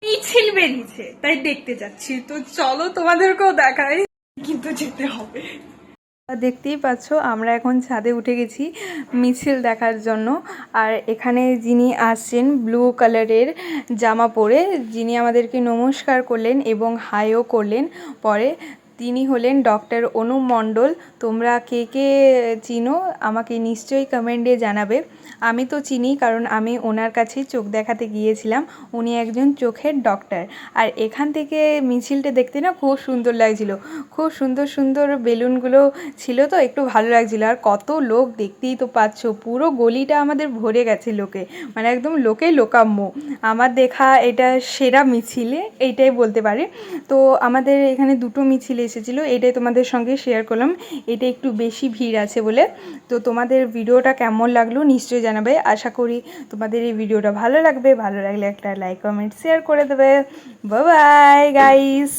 মিছিল বেরিয়েছে তাই দেখতে যাচ্ছি, তো চলো তোমাদেরকেও দেখাই, কিন্তু যেতে হবে। দেখতেই পাচ্ছ আমরা এখন ছাদে উঠে গেছি মিছিল দেখার জন্য। আর এখানে যিনি আসছেন ব্লু কালারের জামা পরে, যিনি আমাদেরকে নমস্কার করলেন এবং হাইও করলেন পরে, তিনি হলেন ডক্টর অনুপ মণ্ডল। তোমরা কে কে চিনো আমাকে নিশ্চয়ই কমেন্টে জানাবে। আমি তো চিনি, কারণ আমি ওনার কাছেই চোখ দেখাতে গিয়েছিলাম। উনি একজন চোখের ডক্টর। আর এখান থেকে মিছিলটা দেখতে না খুব সুন্দর লাগছিল, খুব সুন্দর সুন্দর বেলুনগুলো ছিল, তো একটু ভালো লাগছিল। আর কত লোক দেখতেই তো পাচ্ছ, পুরো গলিটা আমাদের ভরে গেছে লোকে, মানে একদম লোকে লোকাম্য। আমার দেখা এটা সেরা মিছিলে এইটাই বলতে পারে। তো আমাদের এখানে দুটো মিছিল এসেছিলো, এটাই তোমাদের সঙ্গে শেয়ার করলাম। এটা একটু বেশি ভিড় আছে বলে। তো তোমাদের ভিডিওটা কেমন লাগলো নিশ্চয়ই জানাবে। আশা করি তোমাদের এই ভিডিওটা ভালো লাগবে। ভালো লাগলে একটা লাইক কমেন্ট শেয়ার করে দেবে। Bye bye guys.